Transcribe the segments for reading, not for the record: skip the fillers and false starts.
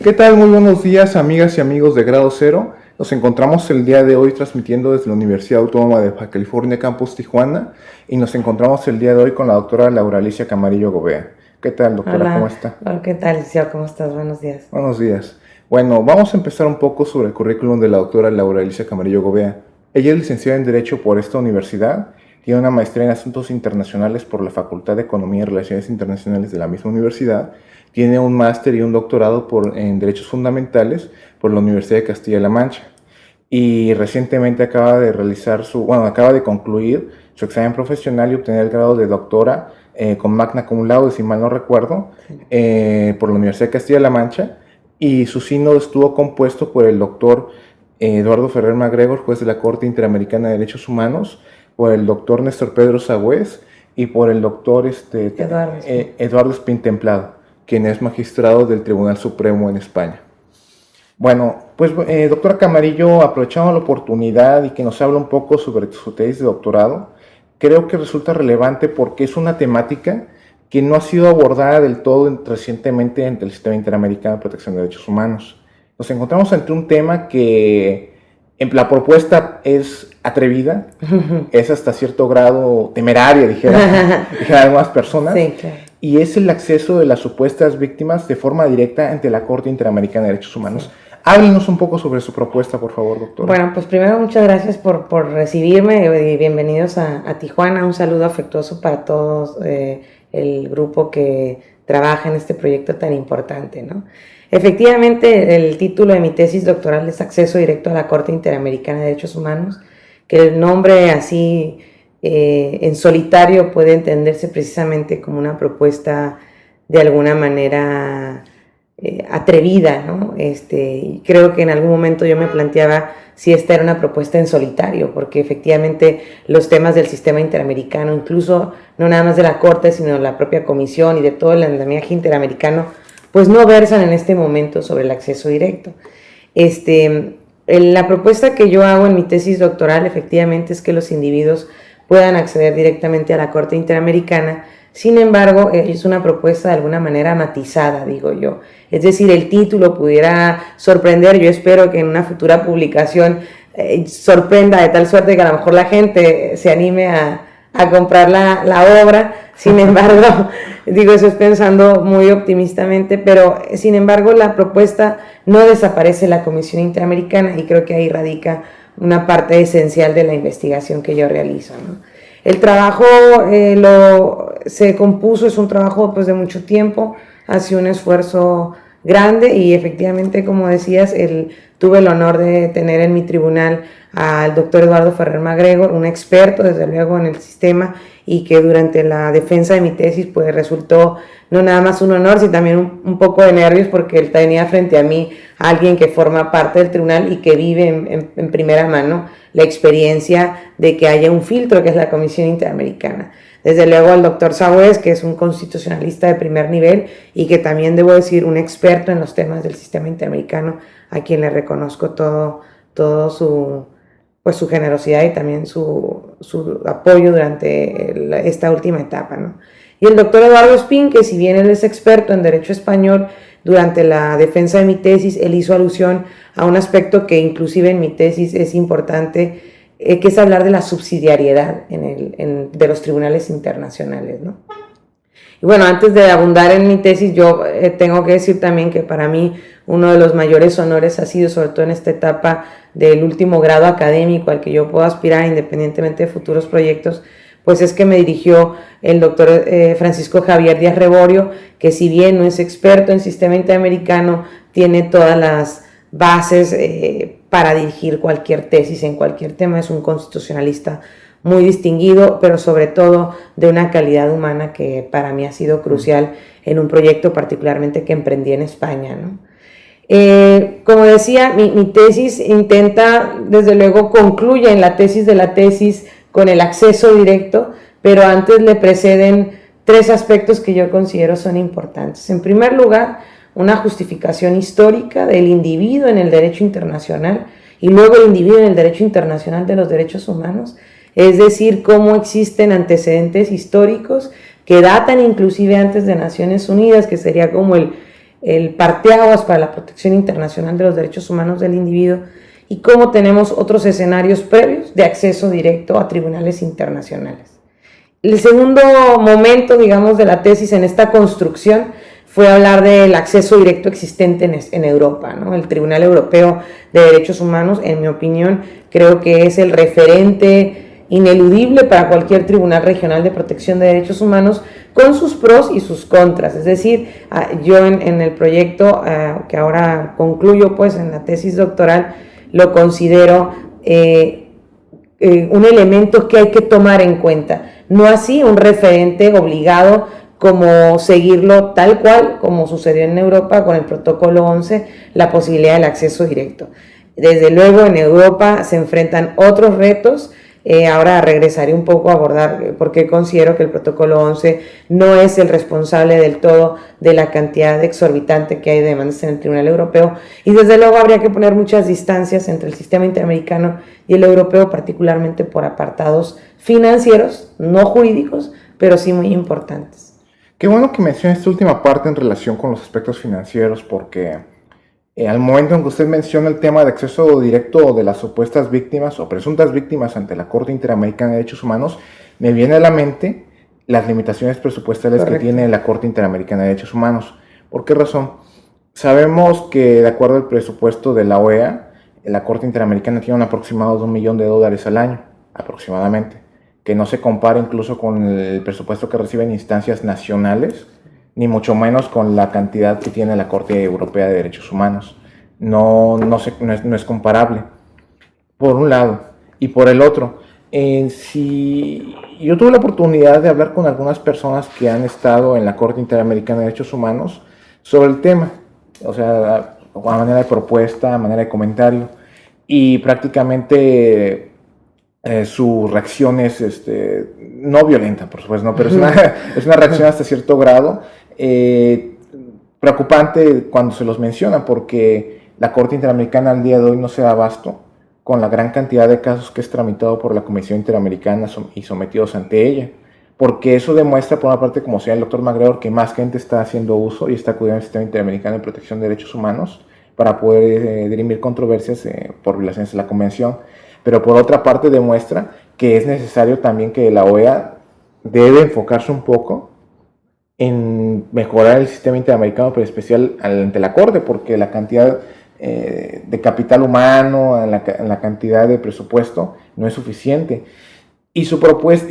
¿Qué tal? Muy buenos días, amigas y amigos de Grado Cero. Nos encontramos el día de hoy transmitiendo desde la Universidad Autónoma de Baja California, Campus Tijuana, y nos encontramos el día de hoy con la doctora Laura Alicia Camarillo Gobea. ¿Qué tal, doctora? ¿Cómo Hola, está? hola, ¿qué tal, Liceo? ¿Cómo estás? Buenos días. Buenos días. Bueno, vamos a empezar un poco sobre el currículum de la doctora Laura Alicia Camarillo Gobea. Ella es licenciada en Derecho por esta universidad, tiene una maestría en Asuntos Internacionales por la Facultad de Economía y Relaciones Internacionales de la misma universidad, tiene un máster y un doctorado en Derechos Fundamentales por la Universidad de Castilla-La Mancha y recientemente acaba de concluir su examen profesional y obtener el grado de doctora con magna cum laude, si mal no recuerdo, por la Universidad de Castilla-La Mancha, y su sínodo estuvo compuesto por el doctor Eduardo Ferrer MacGregor, juez de la Corte Interamericana de Derechos Humanos, por el doctor Néstor Pedro Sagüez y por el doctor Eduardo. Eduardo Espín Templado, quien es magistrado del Tribunal Supremo en España. Bueno, pues doctora Camarillo, aprovechando la oportunidad y que nos habla un poco sobre su tesis de doctorado, creo que resulta relevante porque es una temática que no ha sido abordada del todo recientemente ante el Sistema Interamericano de Protección de Derechos Humanos. Nos encontramos ante un tema que la propuesta es atrevida, es hasta cierto grado temeraria, dijeran algunas personas, Sí, claro. y es el acceso de las supuestas víctimas de forma directa ante la Corte Interamericana de Derechos Humanos. Sí. Háblenos un poco sobre su propuesta, por favor, doctora. Bueno, pues primero muchas gracias por recibirme y bienvenidos a Tijuana. Un saludo afectuoso para todos el grupo que trabaja en este proyecto tan importante, ¿no? Efectivamente, el título de mi tesis doctoral es Acceso Directo a la Corte Interamericana de Derechos Humanos, que el nombre así en solitario puede entenderse precisamente como una propuesta de alguna manera atrevida, ¿no? Y creo que en algún momento yo me planteaba si esta era una propuesta en solitario, porque efectivamente los temas del sistema interamericano, incluso no nada más de la Corte, sino de la propia Comisión y de todo el andamiaje interamericano, pues no versan en este momento sobre el acceso directo. La propuesta que yo hago en mi tesis doctoral efectivamente es que los individuos puedan acceder directamente a la Corte Interamericana. Sin embargo, es una propuesta de alguna manera matizada, digo yo. Es decir, el título pudiera sorprender. Yo espero que en una futura publicación sorprenda de tal suerte que a lo mejor la gente se anime a comprar la obra. Sin embargo, digo, eso es pensando muy optimistamente, pero sin embargo la propuesta no desaparece la Comisión Interamericana y creo que ahí radica una parte esencial de la investigación que yo realizo, ¿no? El trabajo se compuso, es un trabajo pues, de mucho tiempo, ha sido un esfuerzo grande y efectivamente, como decías, tuve el honor de tener en mi tribunal al doctor Eduardo Ferrer MacGregor, un experto desde luego en el sistema y que durante la defensa de mi tesis pues resultó no nada más un honor, sino también un poco de nervios porque él tenía frente a mí a alguien que forma parte del tribunal y que vive en primera mano la experiencia de que haya un filtro que es la Comisión Interamericana. Desde luego al doctor Sagüez, que es un constitucionalista de primer nivel y que también, debo decir, un experto en los temas del sistema interamericano, a quien le reconozco todo su generosidad y también su apoyo durante esta última etapa, ¿no? Y el doctor Eduardo Espín, que si bien él es experto en derecho español, durante la defensa de mi tesis, él hizo alusión a un aspecto que inclusive en mi tesis es importante, que es hablar de la subsidiariedad de los tribunales internacionales, ¿no? Y bueno, antes de abundar en mi tesis, yo tengo que decir también que para mí uno de los mayores honores ha sido, sobre todo en esta etapa del último grado académico al que yo puedo aspirar independientemente de futuros proyectos, pues es que me dirigió el doctor Francisco Javier Díaz Reborio, que si bien no es experto en sistema interamericano, tiene todas las bases para dirigir cualquier tesis en cualquier tema. Es un constitucionalista muy distinguido, pero sobre todo de una calidad humana que para mí ha sido crucial en un proyecto particularmente que emprendí en España, ¿no? Como decía, mi tesis intenta, desde luego, concluye en la tesis de la tesis con el acceso directo, pero antes le preceden tres aspectos que yo considero son importantes. En primer lugar, una justificación histórica del individuo en el derecho internacional y luego el individuo en el derecho internacional de los derechos humanos, es decir, cómo existen antecedentes históricos que datan inclusive antes de Naciones Unidas, que sería como el parteaguas para la protección internacional de los derechos humanos del individuo y cómo tenemos otros escenarios previos de acceso directo a tribunales internacionales. El segundo momento, digamos, de la tesis en esta construcción fue hablar del acceso directo existente en Europa, ¿no? El Tribunal Europeo de Derechos Humanos, en mi opinión, creo que es el referente ineludible para cualquier tribunal regional de protección de derechos humanos, con sus pros y sus contras. Es decir, yo en el proyecto que ahora concluyo pues en la tesis doctoral, lo considero un elemento que hay que tomar en cuenta, no así un referente obligado como seguirlo tal cual como sucedió en Europa con el protocolo 11, la posibilidad del acceso directo. Desde luego en Europa se enfrentan otros retos. Ahora regresaré un poco a abordar por qué considero que el protocolo 11 no es el responsable del todo de la cantidad exorbitante que hay de demandas en el Tribunal Europeo, y desde luego habría que poner muchas distancias entre el sistema interamericano y el europeo, particularmente por apartados financieros, no jurídicos, pero sí muy importantes. Qué bueno que menciones esta última parte en relación con los aspectos financieros, porque al momento en que usted menciona el tema de acceso directo de las supuestas víctimas o presuntas víctimas ante la Corte Interamericana de Derechos Humanos, me viene a la mente las limitaciones presupuestales que tiene la Corte Interamericana de Derechos Humanos. ¿Por qué razón? Sabemos que de acuerdo al presupuesto de la OEA, la Corte Interamericana tiene un aproximado de $1 millón al año, aproximadamente, que no se compara incluso con el presupuesto que reciben instancias nacionales, ni mucho menos con la cantidad que tiene la Corte Europea de Derechos Humanos. No es comparable, por un lado. Y por el otro, si yo tuve la oportunidad de hablar con algunas personas que han estado en la Corte Interamericana de Derechos Humanos sobre el tema, o sea, a manera de propuesta, a manera de comentario, y prácticamente su reacción es no violenta, por supuesto, no, pero es una reacción hasta cierto grado preocupante cuando se los menciona, porque la Corte Interamericana al día de hoy no se da abasto con la gran cantidad de casos que es tramitado por la Comisión Interamericana y sometidos ante ella, porque eso demuestra, por una parte, como decía el doctor McGregor, que más gente está haciendo uso y está acudiendo al Sistema Interamericano de Protección de Derechos Humanos para poder dirimir controversias por violaciones de la Convención, pero por otra parte demuestra que es necesario también que la OEA debe enfocarse un poco en mejorar el sistema interamericano, pero especial ante la Corte, porque la cantidad de capital humano, la cantidad de presupuesto no es suficiente. Y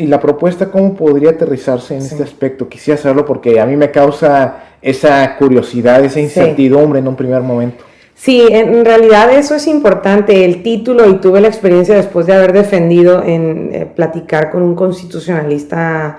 la propuesta, ¿cómo podría aterrizarse en este aspecto? Quisiera saberlo porque a mí me causa esa curiosidad, esa incertidumbre en un primer momento. Sí, en realidad eso es importante, el título, y tuve la experiencia después de haber defendido en platicar con un constitucionalista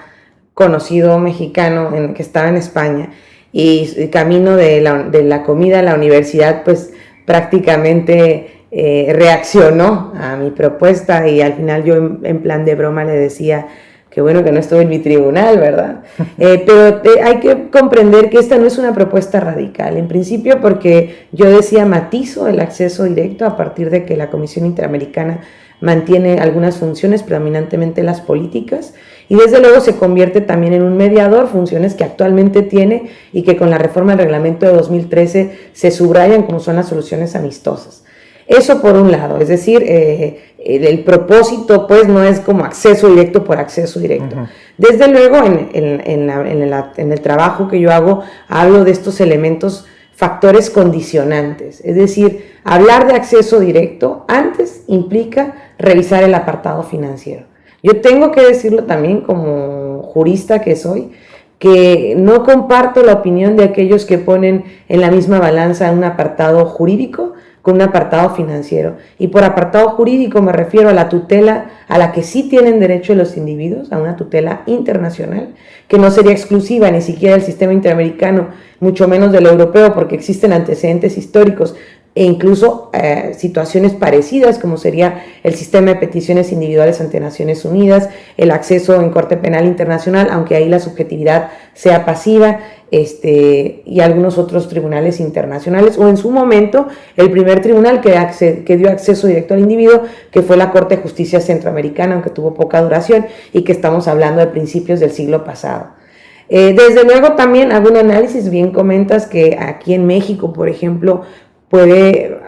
conocido mexicano que estaba en España, y camino de la comida a la universidad, pues prácticamente reaccionó a mi propuesta, y al final yo en plan de broma le decía que bueno que no estuve en mi tribunal, ¿verdad? Pero hay que comprender que esta no es una propuesta radical, en principio porque yo decía matizo el acceso directo a partir de que la Comisión Interamericana mantiene algunas funciones, predominantemente las políticas, y desde luego se convierte también en un mediador, funciones que actualmente tiene y que con la reforma del reglamento de 2013 se subrayan como son las soluciones amistosas. Eso por un lado, es decir, el propósito pues no es como acceso directo por acceso directo. Uh-huh. Desde luego en el trabajo que yo hago hablo de estos elementos, factores condicionantes, es decir, hablar de acceso directo antes implica revisar el apartado financiero. Yo tengo que decirlo también como jurista que soy, que no comparto la opinión de aquellos que ponen en la misma balanza un apartado jurídico con un apartado financiero. Y por apartado jurídico me refiero a la tutela a la que sí tienen derecho los individuos, a una tutela internacional, que no sería exclusiva ni siquiera del sistema interamericano, mucho menos del europeo, porque existen antecedentes históricos e incluso situaciones parecidas, como sería el sistema de peticiones individuales ante Naciones Unidas, el acceso en Corte Penal Internacional, aunque ahí la subjetividad sea pasiva, y algunos otros tribunales internacionales, o en su momento el primer tribunal que dio acceso directo al individuo, que fue la Corte de Justicia Centroamericana, aunque tuvo poca duración, y que estamos hablando de principios del siglo pasado. Desde luego también hago un análisis, bien comentas que aquí en México, por ejemplo, puede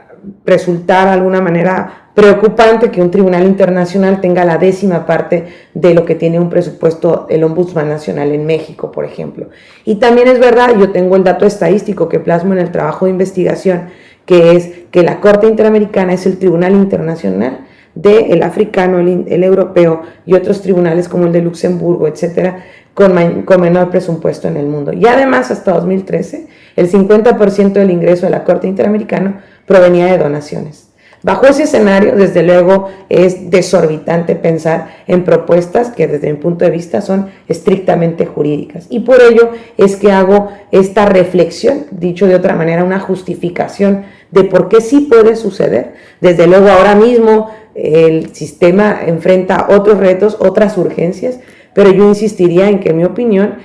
resultar de alguna manera preocupante que un tribunal internacional tenga la 10ª parte de lo que tiene un presupuesto el Ombudsman Nacional en México, por ejemplo. Y también es verdad, yo tengo el dato estadístico que plasmo en el trabajo de investigación, que es que la Corte Interamericana es el tribunal internacional del africano, el europeo y otros tribunales como el de Luxemburgo, etcétera, con menor presupuesto en el mundo. Y además, hasta 2013, el 50% del ingreso de la Corte Interamericana provenía de donaciones. Bajo ese escenario, desde luego, es desorbitante pensar en propuestas que desde mi punto de vista son estrictamente jurídicas. Y por ello es que hago esta reflexión, dicho de otra manera, una justificación de por qué sí puede suceder. Desde luego, ahora mismo el sistema enfrenta otros retos, otras urgencias, pero yo insistiría en que, en mi opinión,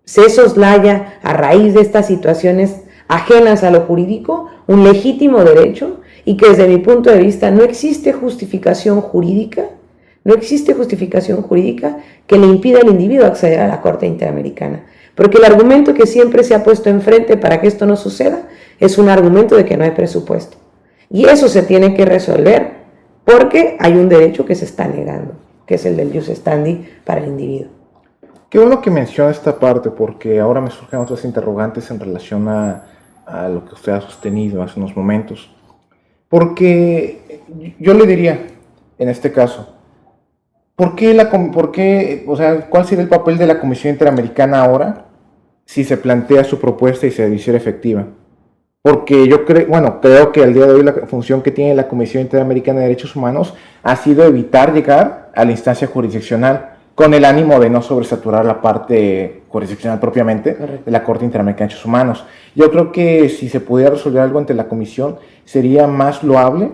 se soslaya a raíz de estas situaciones ajenas a lo jurídico un legítimo derecho y que desde mi punto de vista no existe justificación jurídica que le impida al individuo acceder a la Corte Interamericana. Porque el argumento que siempre se ha puesto enfrente para que esto no suceda es un argumento de que no hay presupuesto. Y eso se tiene que resolver porque hay un derecho que se está negando, que es el del jus standi para el individuo. Qué bueno que menciona esta parte, porque ahora me surgen otras interrogantes en relación a lo que usted ha sostenido hace unos momentos. Porque yo le diría, en este caso, ¿cuál sería el papel de la Comisión Interamericana ahora si se plantea su propuesta y se hiciera efectiva? Porque yo creo que al día de hoy la función que tiene la Comisión Interamericana de Derechos Humanos ha sido evitar llegar a la instancia jurisdiccional con el ánimo de no sobresaturar la parte jurisdiccional propiamente de la Corte Interamericana de Derechos Humanos. Yo creo que si se pudiera resolver algo ante la Comisión sería más loable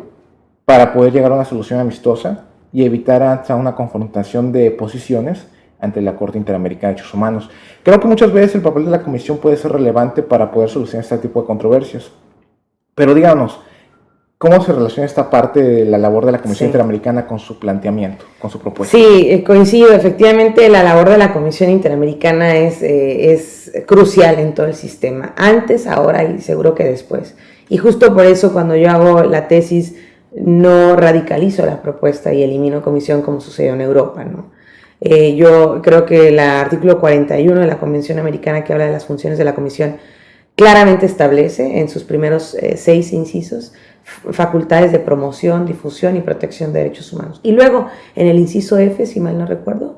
para poder llegar a una solución amistosa y evitar hasta una confrontación de posiciones ante la Corte Interamericana de Derechos Humanos. Creo que muchas veces el papel de la Comisión puede ser relevante para poder solucionar este tipo de controversias. Pero díganos, ¿cómo se relaciona esta parte de la labor de la Comisión Interamericana con su planteamiento, con su propuesta? Sí, coincido. Efectivamente, la labor de la Comisión Interamericana es crucial en todo el sistema, antes, ahora y seguro que después. Y justo por eso, cuando yo hago la tesis, no radicalizo la propuesta y elimino comisión como sucedió en Europa, ¿no? Yo creo que el artículo 41 de la Convención Americana, que habla de las funciones de la Comisión, claramente establece en sus primeros 6 incisos facultades de promoción, difusión y protección de derechos humanos. Y luego, en el inciso F, si mal no recuerdo,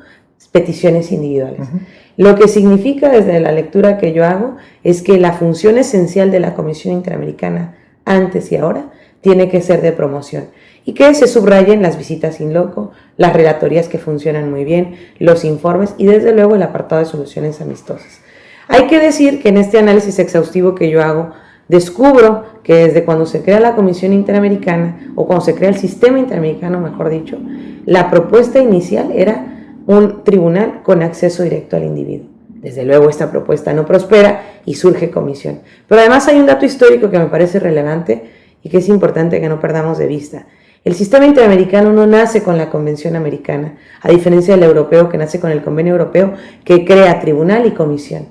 peticiones individuales. Lo que significa desde la lectura que yo hago es que la función esencial de la Comisión Interamericana, antes y ahora, tiene que ser de promoción. Y que se subrayen las visitas in loco, las relatorías que funcionan muy bien, los informes y desde luego el apartado de soluciones amistosas. Hay que decir que en este análisis exhaustivo que yo hago, descubro que desde cuando se crea la Comisión Interamericana, o cuando se crea el sistema interamericano, mejor dicho, la propuesta inicial era un tribunal con acceso directo al individuo. Desde luego esta propuesta no prospera y surge comisión. Pero además hay un dato histórico que me parece relevante y que es importante que no perdamos de vista. El sistema interamericano no nace con la Convención Americana, a diferencia del europeo que nace con el Convenio Europeo que crea tribunal y comisión.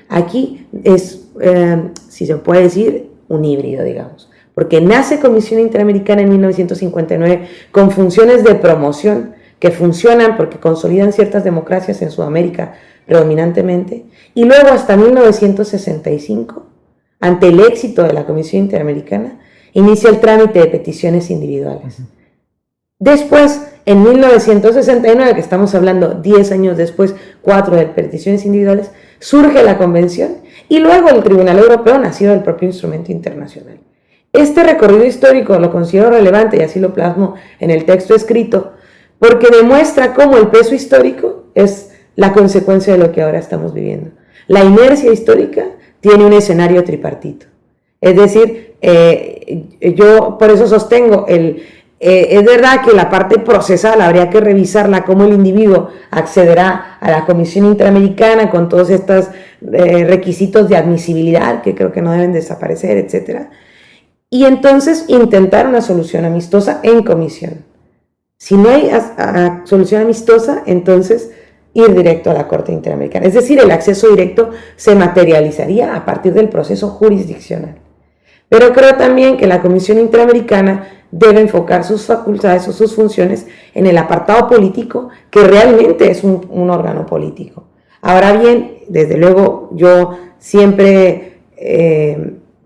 Aquí es, si se puede decir, un híbrido, digamos, porque nace Comisión Interamericana en 1959 con funciones de promoción que funcionan porque consolidan ciertas democracias en Sudamérica predominantemente, y luego hasta 1965, ante el éxito de la Comisión Interamericana, inicia el trámite de peticiones individuales. Después, en 1969, que estamos hablando 10 años después, 4 de peticiones individuales, surge la Convención y luego el Tribunal Europeo, nacido del propio instrumento internacional. Este recorrido histórico lo considero relevante y así lo plasmo en el texto escrito, porque demuestra cómo el peso histórico es la consecuencia de lo que ahora estamos viviendo. La inercia histórica tiene un escenario tripartito. Es decir, yo por eso sostengo, es verdad que la parte procesal habría que revisarla, cómo el individuo accederá a la Comisión Interamericana con todos estos requisitos de admisibilidad que creo que no deben desaparecer, etc. Y entonces intentar una solución amistosa en comisión. Si no hay solución amistosa, entonces ir directo a la Corte Interamericana. Es decir, el acceso directo se materializaría a partir del proceso jurisdiccional. Pero creo también que la Comisión Interamericana debe enfocar sus facultades o sus funciones en el apartado político, que realmente es un órgano político. Ahora bien, desde luego yo siempre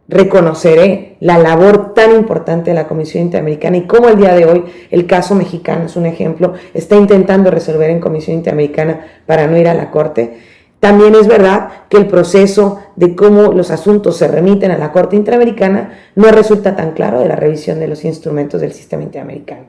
reconoceré la labor tan importante de la Comisión Interamericana y cómo el día de hoy el caso mexicano es un ejemplo, está intentando resolver en Comisión Interamericana para no ir a la Corte. También es verdad que el proceso de cómo los asuntos se remiten a la Corte Interamericana no resulta tan claro de la revisión de los instrumentos del sistema interamericano.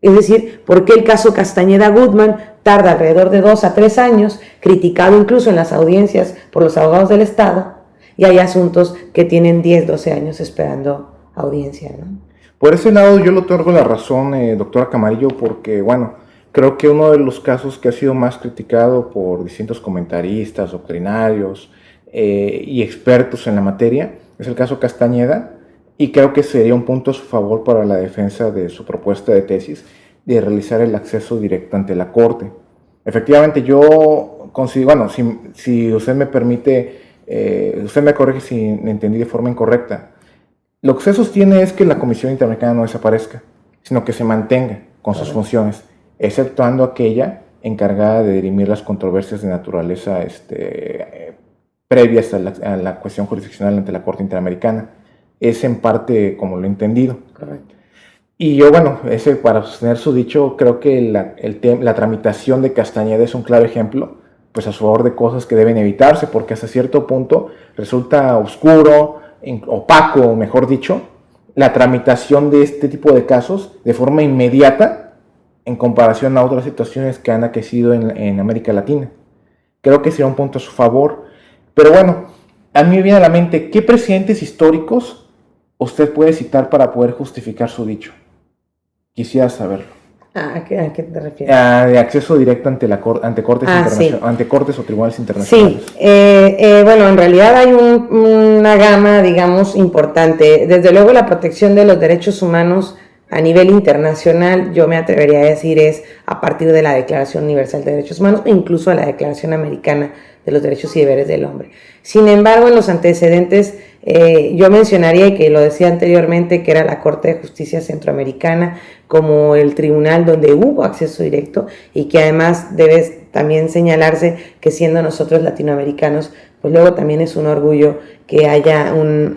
Es decir, ¿por qué el caso Castañeda-Gutmann tarda alrededor de 2 a 3 años, criticado incluso en las audiencias por los abogados del Estado, y hay asuntos que tienen 10, 12 años esperando audiencia, ¿no? Por ese lado yo le otorgo la razón, doctora Camarillo, porque, bueno, creo que uno de los casos que ha sido más criticado por distintos comentaristas, doctrinarios y expertos en la materia es el caso Castañeda, y creo que sería un punto a su favor para la defensa de su propuesta de tesis de realizar el acceso directo ante la Corte. Efectivamente, yo considero, bueno, si usted me permite, usted me corrige si entendí de forma incorrecta, lo que se sostiene es que la Comisión Interamericana no desaparezca, sino que se mantenga con sus funciones, exceptuando aquella encargada de dirimir las controversias de naturaleza previas a la cuestión jurisdiccional ante la Corte Interamericana. Es en parte como lo he entendido. Correcto. Y yo, bueno, para sostener su dicho, creo que la tramitación de Castañeda es un claro ejemplo, pues a favor de cosas que deben evitarse, porque hasta cierto punto resulta oscuro, opaco, mejor dicho, la tramitación de este tipo de casos de forma inmediata en comparación a otras situaciones que han aquecido en América Latina. Creo que sería un punto a su favor. Pero bueno, a mí me viene a la mente, ¿qué presidentes históricos usted puede citar para poder justificar su dicho? Quisiera saberlo. ¿A qué te refieres? De acceso directo ante cortes sí. ante cortes o tribunales internacionales. Sí, bueno, en realidad hay una gama, digamos, importante. Desde luego la protección de los derechos humanos a nivel internacional, yo me atrevería a decir, es a partir de la Declaración Universal de Derechos Humanos e incluso a la Declaración Americana de los Derechos y Deberes del Hombre. Sin embargo, en los antecedentes, yo mencionaría, y que lo decía anteriormente, que era la Corte de Justicia Centroamericana como el tribunal donde hubo acceso directo, y que además debe también señalarse que, siendo nosotros latinoamericanos, pues luego también es un orgullo que haya un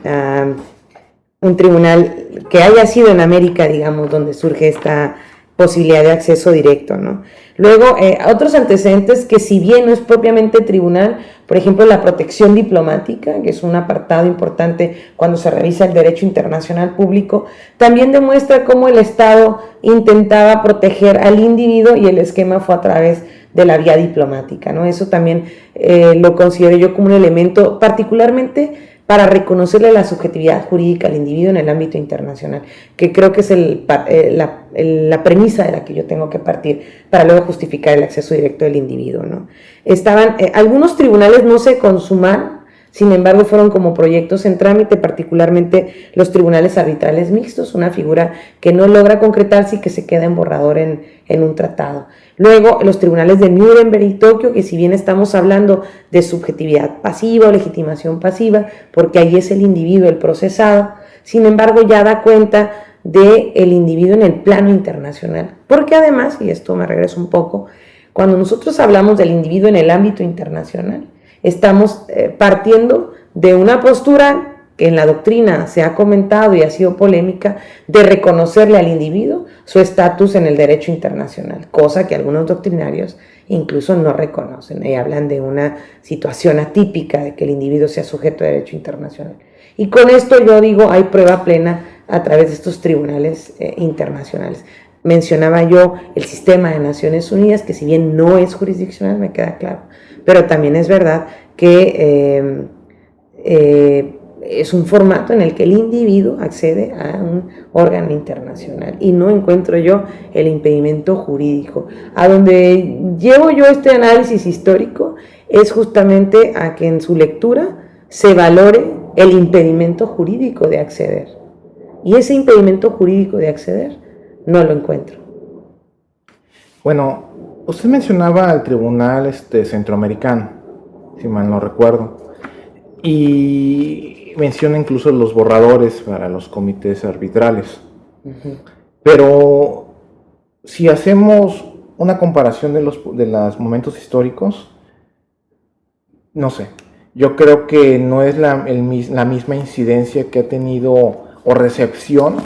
tribunal que haya sido en América, digamos, donde surge esta posibilidad de acceso directo, ¿no? Luego, otros antecedentes que, si bien no es propiamente tribunal, por ejemplo, la protección diplomática, que es un apartado importante cuando se revisa el derecho internacional público, también demuestra cómo el Estado intentaba proteger al individuo y el esquema fue a través de la vía diplomática, ¿no? Eso también lo considero yo como un elemento particularmente para reconocerle la subjetividad jurídica al individuo en el ámbito internacional, que creo que es la premisa de la que yo tengo que partir para luego justificar el acceso directo del individuo, ¿no? Algunos tribunales no se consumaron, sin embargo fueron como proyectos en trámite, particularmente los tribunales arbitrales mixtos, una figura que no logra concretarse y que se queda en borrador en un tratado. Luego, los tribunales de Nuremberg y Tokio, que si bien estamos hablando de subjetividad pasiva o legitimación pasiva, porque ahí es el individuo el procesado, sin embargo ya da cuenta del individuo en el plano internacional. Porque además, y esto me regreso un poco, cuando nosotros hablamos del individuo en el ámbito internacional, estamos partiendo de una postura que en la doctrina se ha comentado y ha sido polémica, de reconocerle al individuo su estatus en el derecho internacional, cosa que algunos doctrinarios incluso no reconocen y hablan de una situación atípica de que el individuo sea sujeto de derecho internacional. Y con esto yo digo, hay prueba plena a través de estos tribunales internacionales. Mencionaba yo el sistema de Naciones Unidas, que si bien no es jurisdiccional, me queda claro, pero también es verdad que es un formato en el que el individuo accede a un órgano internacional y no encuentro yo el impedimento jurídico. A donde llevo yo este análisis histórico es justamente a que en su lectura se valore el impedimento jurídico de acceder. Y ese impedimento jurídico de acceder no lo encuentro. Bueno, Usted mencionaba al Tribunal Centroamericano, si mal no recuerdo, y menciona incluso los borradores para los comités arbitrales. Uh-huh. Pero si hacemos una comparación de los momentos históricos, no sé, yo creo que no es la misma incidencia que ha tenido o recepción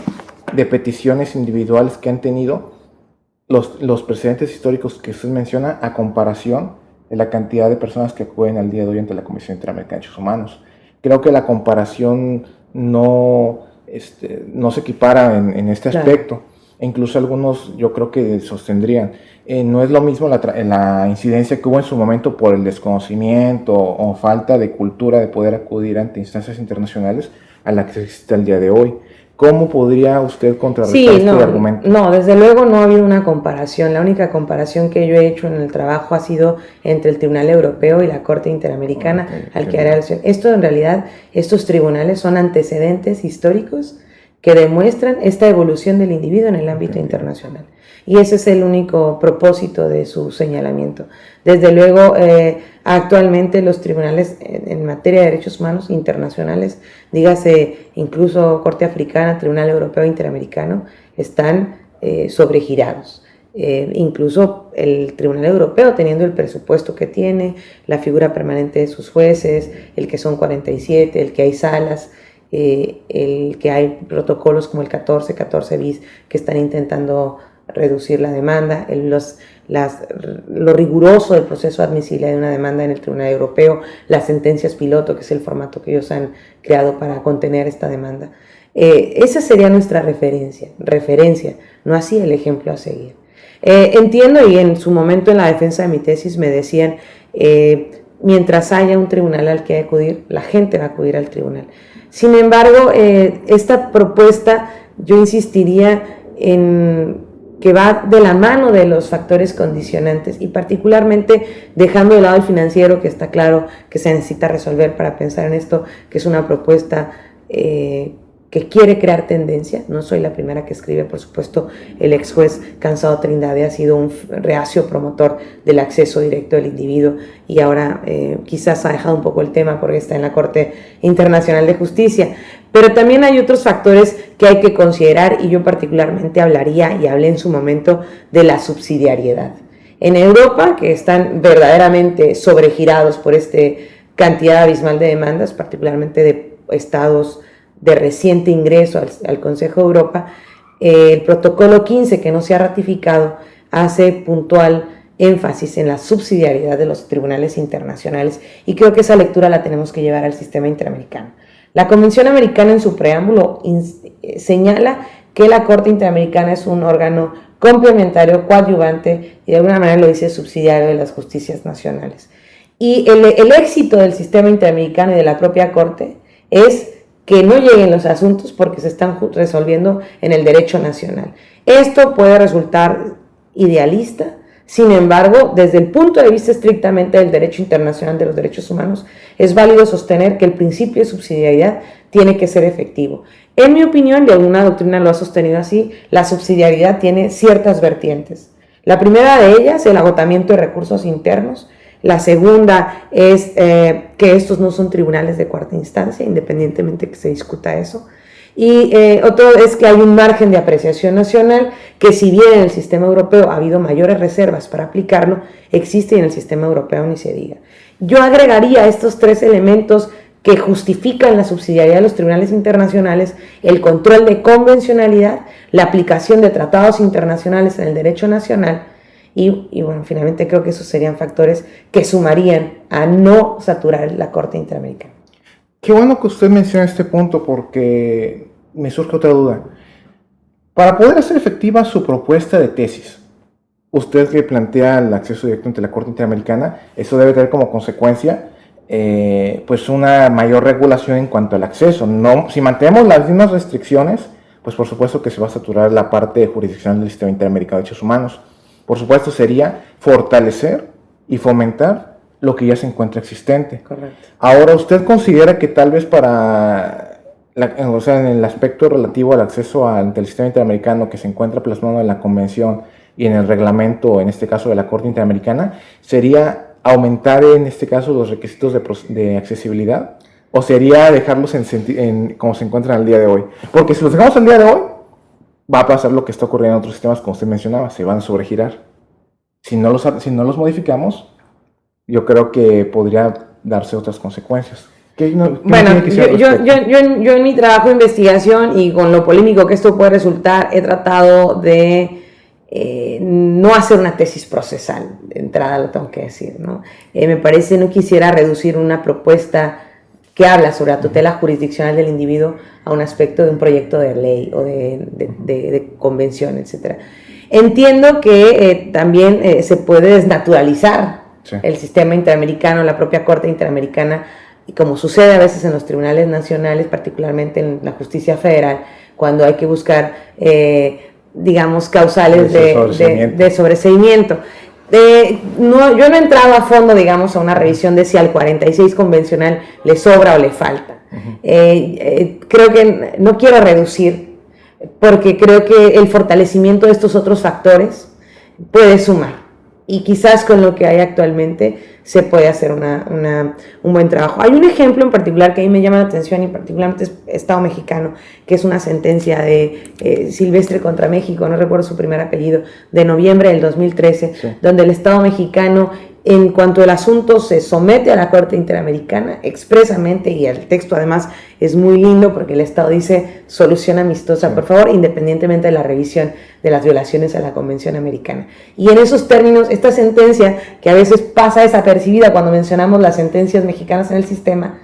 de peticiones individuales que han tenido los precedentes históricos que usted menciona a comparación de la cantidad de personas que acuden al día de hoy ante la Comisión Interamericana de Derechos Humanos. Creo que la comparación no se equipara en este aspecto. Claro. E incluso algunos yo creo que sostendrían. No es lo mismo la incidencia que hubo en su momento por el desconocimiento o falta de cultura de poder acudir ante instancias internacionales a la que existe el día de hoy. ¿Cómo podría usted contrarrestar este argumento? No, desde luego no ha habido una comparación. La única comparación que yo he hecho en el trabajo ha sido entre el Tribunal Europeo y la Corte Interamericana, al que haré alusión. Esto en realidad, estos tribunales son antecedentes históricos que demuestran esta evolución del individuo en el ámbito internacional. Y ese es el único propósito de su señalamiento. Desde luego, actualmente los tribunales en materia de derechos humanos internacionales, dígase incluso Corte Africana, Tribunal Europeo Interamericano, están sobregirados. Incluso el Tribunal Europeo, teniendo el presupuesto que tiene, la figura permanente de sus jueces, el que son 47, el que hay salas, el que hay protocolos como el 14 bis que están intentando reducir la demanda, lo riguroso del proceso de admisibilidad de una demanda en el Tribunal Europeo, las sentencias piloto, que es el formato que ellos han creado para contener esta demanda. Esa sería nuestra referencia, no así el ejemplo a seguir. Entiendo, y en su momento en la defensa de mi tesis me decían, mientras haya un tribunal al que acudir, la gente va a acudir al tribunal. Sin embargo, esta propuesta yo insistiría en que va de la mano de los factores condicionantes y particularmente dejando de lado el financiero, que está claro que se necesita resolver para pensar en esto, que es una propuesta que quiere crear tendencia. No soy la primera que escribe, por supuesto, el ex juez Cansado Trindade ha sido un reacio promotor del acceso directo del individuo y ahora quizás ha dejado un poco el tema porque está en la Corte Internacional de Justicia. Pero también hay otros factores que hay que considerar y yo particularmente hablaría y hablé en su momento de la subsidiariedad. En Europa, que están verdaderamente sobregirados por esta cantidad abismal de demandas, particularmente de estados de reciente ingreso al Consejo de Europa, el protocolo 15 que no se ha ratificado hace puntual énfasis en la subsidiariedad de los tribunales internacionales y creo que esa lectura la tenemos que llevar al sistema interamericano. La Convención Americana en su preámbulo señala que la Corte Interamericana es un órgano complementario, coadyuvante y de alguna manera lo dice subsidiario de las justicias nacionales. Y el éxito del sistema interamericano y de la propia Corte es que no lleguen los asuntos porque se están resolviendo en el derecho nacional. Esto puede resultar idealista, sin embargo, desde el punto de vista estrictamente del derecho internacional de los derechos humanos, es válido sostener que el principio de subsidiariedad tiene que ser efectivo. En mi opinión, y alguna doctrina lo ha sostenido así, la subsidiariedad tiene ciertas vertientes. La primera de ellas, el agotamiento de recursos internos. La segunda es que estos no son tribunales de cuarta instancia, independientemente que se discuta eso. Y otro es que hay un margen de apreciación nacional que si bien en el sistema europeo ha habido mayores reservas para aplicarlo, existe y en el sistema europeo ni se diga. Yo agregaría estos tres elementos que justifican la subsidiariedad de los tribunales internacionales: el control de convencionalidad, la aplicación de tratados internacionales en el derecho nacional y bueno, finalmente creo que esos serían factores que sumarían a no saturar la Corte Interamericana. Qué bueno que usted menciona este punto porque me surge otra duda. Para poder hacer efectiva su propuesta de tesis, usted que plantea el acceso directo ante la Corte Interamericana, eso debe tener como consecuencia pues una mayor regulación en cuanto al acceso. No, si mantenemos las mismas restricciones, pues por supuesto que se va a saturar la parte jurisdiccional del Sistema Interamericano de Derechos Humanos. Por supuesto sería fortalecer y fomentar lo que ya se encuentra existente. Correcto. Ahora, ¿usted considera que tal vez en el aspecto relativo al acceso ante el sistema interamericano que se encuentra plasmado en la Convención, y en el reglamento, en este caso de la Corte Interamericana, sería aumentar en este caso los requisitos de accesibilidad, o sería dejarlos como se encuentran al día de hoy. Porque si los dejamos al día de hoy, va a pasar lo que está ocurriendo en otros sistemas, como usted mencionaba, se van a sobregirar. Si no los modificamos, yo creo que podría darse otras consecuencias. Bueno, yo en mi trabajo de investigación y con lo polémico que esto puede resultar, he tratado de no hacer una tesis procesal, de entrada lo tengo que decir, ¿no? Me parece, no quisiera reducir una propuesta que habla sobre la tutela jurisdiccional del individuo a un aspecto de un proyecto de ley o de convención, etc. Entiendo que también se puede desnaturalizar el sistema interamericano, la propia Corte Interamericana, y como sucede a veces en los tribunales nacionales, particularmente en la justicia federal, cuando hay que buscar, digamos, causales de sobreseimiento. Yo no he entrado a fondo, digamos, a una revisión de si al 46 convencional le sobra o le falta. Creo que no quiero reducir, porque creo que el fortalecimiento de estos otros factores puede sumar. Y quizás con lo que hay actualmente se puede hacer un buen trabajo. Hay un ejemplo en particular que a mí me llama la atención, y particularmente es Estado mexicano, que es una sentencia de Silvestre contra México, no recuerdo su primer apellido, de noviembre del 2013, donde el Estado mexicano, en cuanto el asunto se somete a la Corte Interamericana expresamente, y el texto además es muy lindo porque el Estado dice solución amistosa, por favor, independientemente de la revisión de las violaciones a la Convención Americana. Y en esos términos, esta sentencia, que a veces pasa desapercibida cuando mencionamos las sentencias mexicanas en el sistema,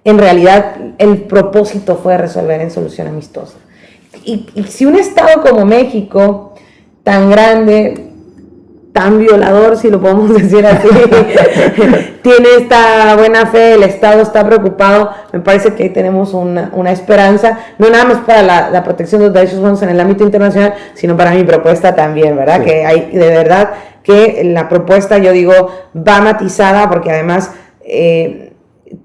en realidad el propósito fue resolver en solución amistosa. Y si un Estado como México, tan grande, tan violador, si lo podemos decir así, tiene esta buena fe, el Estado está preocupado, me parece que ahí tenemos una esperanza, no nada más para la protección de los derechos humanos en el ámbito internacional, sino para mi propuesta también, ¿verdad? Que hay, de verdad, que la propuesta, yo digo, va matizada, porque además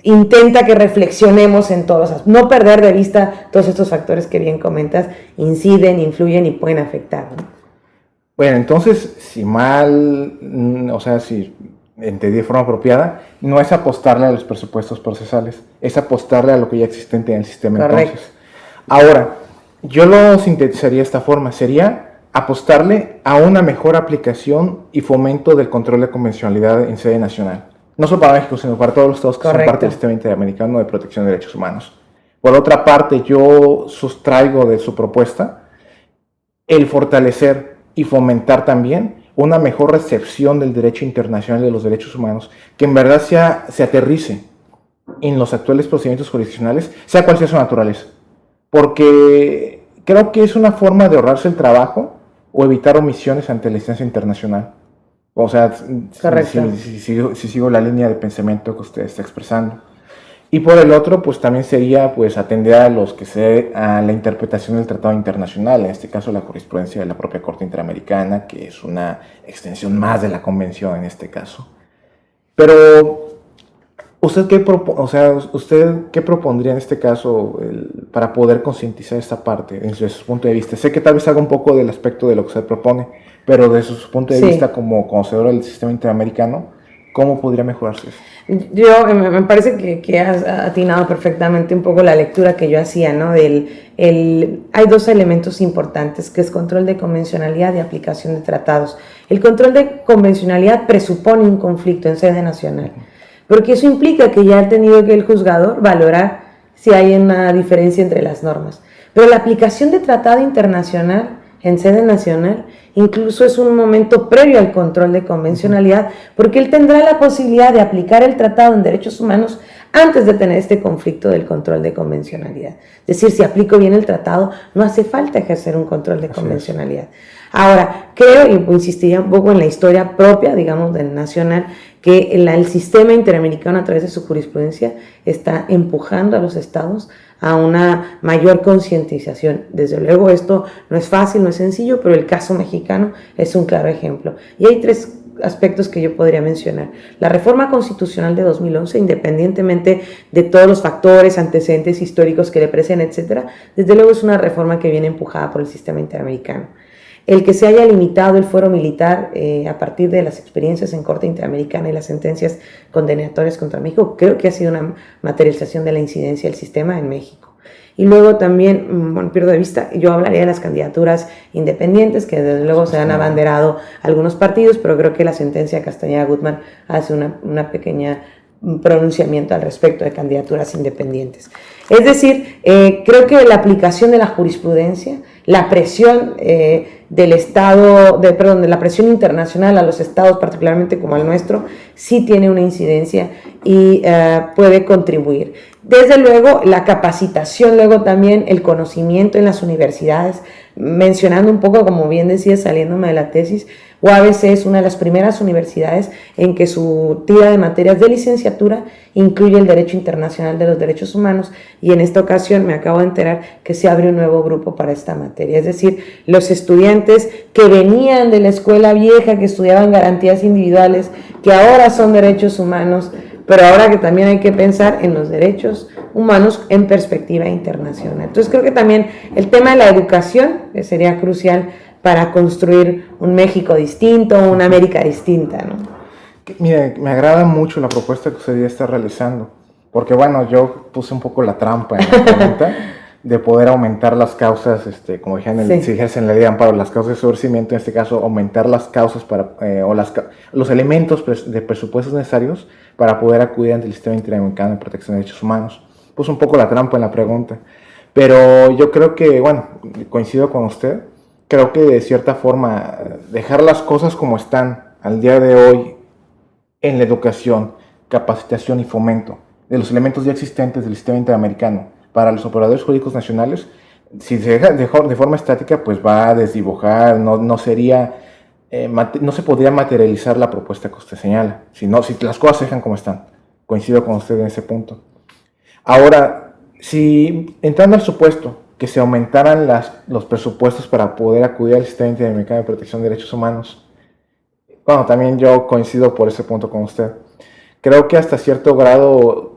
intenta que reflexionemos en todos, no perder de vista todos estos factores que bien comentas, inciden, influyen y pueden afectar, ¿no? Bueno, entonces, si entendí de forma apropiada, no es apostarle a los presupuestos procesales, es apostarle a lo que ya existente en el sistema. Correcto. Entonces. Ahora, yo lo sintetizaría de esta forma, sería apostarle a una mejor aplicación y fomento del control de convencionalidad en sede nacional. No solo para México, sino para todos los estados que son parte del sistema interamericano de protección de derechos humanos. Por otra parte, yo sustraigo de su propuesta el fortalecer y fomentar también una mejor recepción del derecho internacional de los derechos humanos, que en verdad se aterrice en los actuales procedimientos jurisdiccionales, sea cual sea su naturaleza. Porque creo que es una forma de ahorrarse el trabajo o evitar omisiones ante la instancia internacional. O sea, si sigo la línea de pensamiento que usted está expresando. Y por el otro, pues también sería pues atender a la interpretación del tratado internacional, en este caso la jurisprudencia de la propia Corte Interamericana, que es una extensión más de la convención en este caso. Pero, ¿usted qué propondría en este caso para poder concientizar esta parte desde su punto de vista? Sé que tal vez haga un poco del aspecto de lo que usted propone, pero desde su punto de vista como conocedor del sistema interamericano, ¿cómo podría mejorarse eso? Me parece que has atinado perfectamente un poco la lectura que yo hacía, ¿no? Hay dos elementos importantes, que es control de convencionalidad y aplicación de tratados. El control de convencionalidad presupone un conflicto en sede nacional, porque eso implica que ya ha tenido que el juzgador valorar si hay una diferencia entre las normas. Pero la aplicación de tratado internacional en sede nacional incluso es un momento previo al control de convencionalidad, porque él tendrá la posibilidad de aplicar el tratado en derechos humanos antes de tener este conflicto del control de convencionalidad. Es decir, si aplico bien el tratado, no hace falta ejercer un control de convencionalidad. Ahora, creo, y insistiría un poco en la historia propia, digamos, del nacional, que el sistema interamericano a través de su jurisprudencia está empujando a los estados a una mayor concientización. Desde luego esto no es fácil, no es sencillo, pero el caso mexicano es un claro ejemplo. Y hay tres aspectos que yo podría mencionar. La reforma constitucional de 2011, independientemente de todos los factores, antecedentes históricos que le preceden, etcétera, desde luego es una reforma que viene empujada por el sistema interamericano. el que se haya limitado el fuero militar a partir de las experiencias en Corte Interamericana y las sentencias condenatorias contra México, creo que ha sido una materialización de la incidencia del sistema en México. Y luego también, bueno, pierdo de vista, yo hablaría de las candidaturas independientes, que desde luego se han abanderado algunos partidos, pero creo que la sentencia de Castañeda Guzmán hace una pequeña pronunciamiento al respecto de candidaturas independientes. Es decir, creo que la aplicación de la jurisprudencia, la presión del Estado, de la presión internacional a los estados, particularmente como el nuestro, sí tiene una incidencia y puede contribuir. Desde luego, la capacitación, luego también el conocimiento en las universidades, mencionando un poco, como bien decía, saliéndome de la tesis, UABC es una de las primeras universidades en que su tira de materias de licenciatura incluye el derecho internacional de los derechos humanos, y en esta ocasión me acabo de enterar que se abre un nuevo grupo para esta materia, es decir, los estudiantes que venían de la escuela vieja, que estudiaban garantías individuales, que ahora son derechos humanos, pero ahora que también hay que pensar en los derechos humanos en perspectiva internacional. Entonces creo que también el tema de la educación sería crucial para construir un México distinto, una América distinta, ¿no? Mire, me agrada mucho la propuesta que usted ya está realizando, porque bueno, yo puse un poco la trampa en la pregunta de poder aumentar las causas, como dije en la ley de amparo, las causas de sobrecimiento, en este caso aumentar las causas para, los elementos de presupuestos necesarios para poder acudir ante el Sistema Interamericano de Protección de Derechos Humanos. Puse un poco la trampa en la pregunta, pero yo creo que, bueno, coincido con usted, creo que de cierta forma dejar las cosas como están al día de hoy en la educación, capacitación y fomento de los elementos ya existentes del Sistema Interamericano para los operadores jurídicos nacionales, si se deja de forma estática, pues va a desdibujar, no sería, no se podría materializar la propuesta que usted señala, si las cosas se dejan como están. Coincido con usted en ese punto. Ahora, si entrando al supuesto que se aumentaran los presupuestos para poder acudir al Sistema Interamericano de Protección de Derechos Humanos, bueno, también yo coincido por ese punto con usted. Creo que hasta cierto grado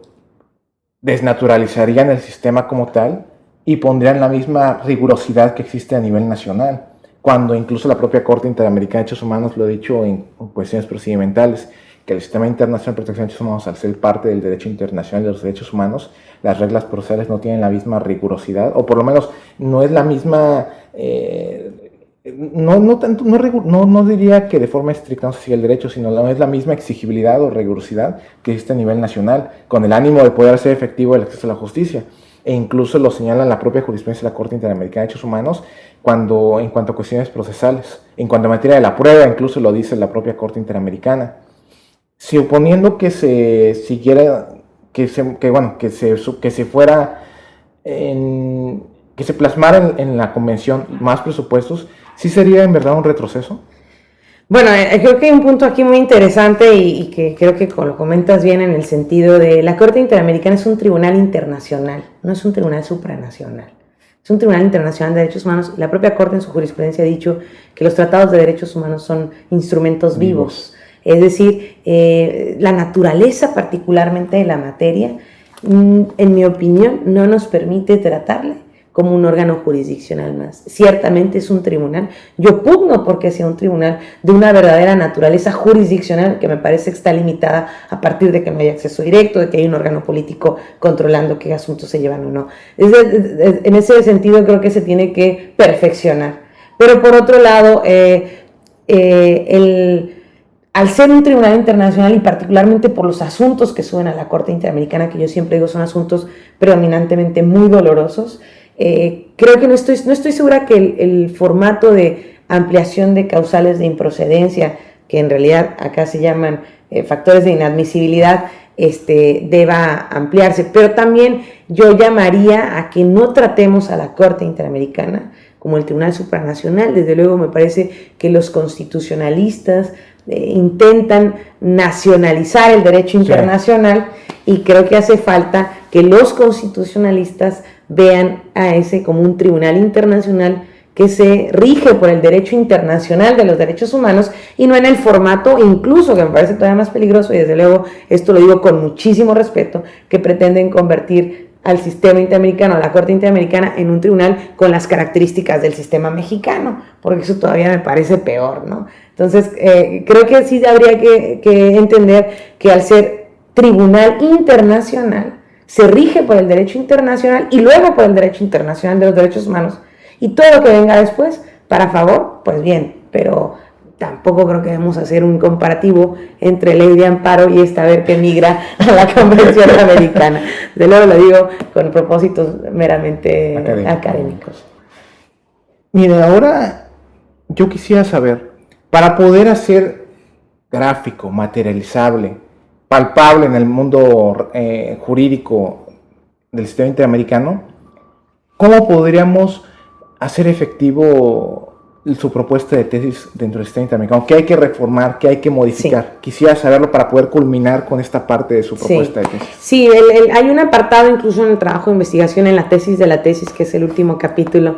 desnaturalizarían el sistema como tal y pondrían la misma rigurosidad que existe a nivel nacional, cuando incluso la propia Corte Interamericana de Derechos Humanos lo ha dicho en cuestiones procedimentales, que el Sistema Internacional de Protección de Derechos Humanos, al ser parte del derecho internacional de los derechos humanos, las reglas procesales no tienen la misma rigurosidad, o por lo menos no es la misma, no diría que de forma estricta no se sigue el derecho, sino no es la misma exigibilidad o rigurosidad que existe a nivel nacional, con el ánimo de poder hacer efectivo el acceso a la justicia. E incluso lo señala la propia jurisprudencia de la Corte Interamericana de Derechos Humanos en cuanto a cuestiones procesales. En cuanto a materia de la prueba, incluso lo dice la propia Corte Interamericana. Suponiendo que se siguiera, que se plasmara en la convención más presupuestos, ¿sí sería en verdad un retroceso? Bueno, creo que hay un punto aquí muy interesante y que creo que lo comentas bien, en el sentido de la Corte Interamericana es un tribunal internacional, no es un tribunal supranacional. Es un tribunal internacional de derechos humanos. La propia Corte en su jurisprudencia ha dicho que los tratados de derechos humanos son instrumentos vivos. Es decir, la naturaleza particularmente de la materia, en mi opinión, no nos permite tratarla como un órgano jurisdiccional más. Ciertamente es un tribunal. Yo pugno porque sea un tribunal de una verdadera naturaleza jurisdiccional, que me parece que está limitada a partir de que no hay acceso directo, de que hay un órgano político controlando qué asuntos se llevan o no. En ese sentido creo que se tiene que perfeccionar. Pero por otro lado, al ser un tribunal internacional, y particularmente por los asuntos que suben a la Corte Interamericana, que yo siempre digo son asuntos predominantemente muy dolorosos, creo que no estoy segura que el formato de ampliación de causales de improcedencia, que en realidad acá se llaman factores de inadmisibilidad, deba ampliarse. Pero también yo llamaría a que no tratemos a la Corte Interamericana como el Tribunal Supranacional. Desde luego me parece que los constitucionalistas intentan nacionalizar el derecho internacional, y creo que hace falta que los constitucionalistas vean a ese como un tribunal internacional que se rige por el derecho internacional de los derechos humanos, y no en el formato, incluso, que me parece todavía más peligroso, y desde luego esto lo digo con muchísimo respeto, que pretenden convertir al sistema interamericano, a la Corte Interamericana, en un tribunal con las características del sistema mexicano, porque eso todavía me parece peor, ¿no? Entonces, creo que sí habría que entender que al ser tribunal internacional, se rige por el derecho internacional y luego por el derecho internacional de los derechos humanos, y todo lo que venga después, para favor, pues bien, pero tampoco creo que debemos hacer un comparativo entre ley de amparo y esta ver que migra a la Convención Americana. De luego lo digo con propósitos meramente académicos. Mire, ahora yo quisiera saber, para poder hacer gráfico, materializable, palpable en el mundo jurídico del sistema interamericano, ¿cómo podríamos hacer efectivo su propuesta de tesis dentro del sistema interamericano? ¿Qué hay que reformar? ¿Qué hay que modificar? Sí. Quisiera saberlo para poder culminar con esta parte de su propuesta de tesis. Sí, hay un apartado incluso en el trabajo de investigación, en la tesis de la tesis, que es el último capítulo,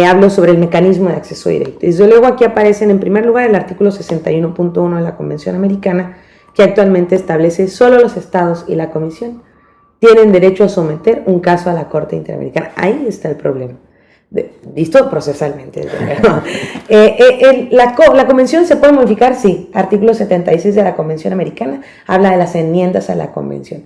hablo sobre el mecanismo de acceso directo. Desde luego aquí aparecen en primer lugar el artículo 61.1 de la Convención Americana, que actualmente establece solo los estados y la Comisión tienen derecho a someter un caso a la Corte Interamericana. Ahí está el problema. Visto procesalmente. La convención se puede modificar, sí. Artículo 76 de la Convención Americana habla de las enmiendas a la convención.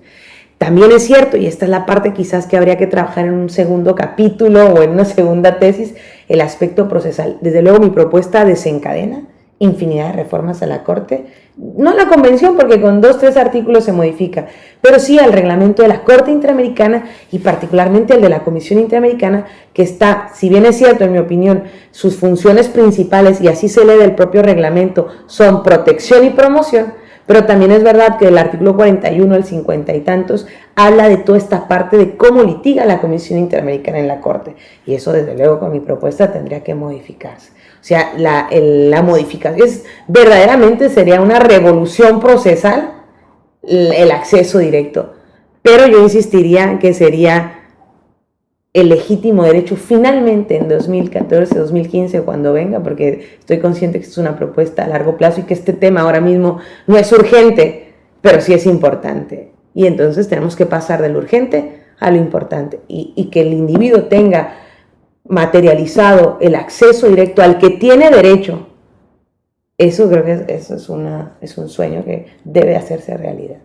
También es cierto, y esta es la parte quizás que habría que trabajar en un segundo capítulo o en una segunda tesis, el aspecto procesal. Desde luego mi propuesta desencadena infinidad de reformas a la Corte, no a la Convención porque con 2-3 artículos se modifica, pero sí al reglamento de la Corte Interamericana y particularmente el de la Comisión Interamericana, que está, si bien es cierto en mi opinión, sus funciones principales, y así se lee del propio reglamento, son protección y promoción, pero también es verdad que el artículo 41, el 50 y tantos, habla de toda esta parte de cómo litiga la Comisión Interamericana en la Corte, y eso desde luego con mi propuesta tendría que modificarse. O sea, la modificación verdaderamente sería una revolución procesal el acceso directo, pero yo insistiría que sería el legítimo derecho finalmente en 2014, 2015, cuando venga, porque estoy consciente que es una propuesta a largo plazo y que este tema ahora mismo no es urgente, pero sí es importante. Y entonces tenemos que pasar de lo urgente a lo importante y que el individuo tenga materializado el acceso directo al que tiene derecho. Eso creo que eso es un sueño que debe hacerse realidad.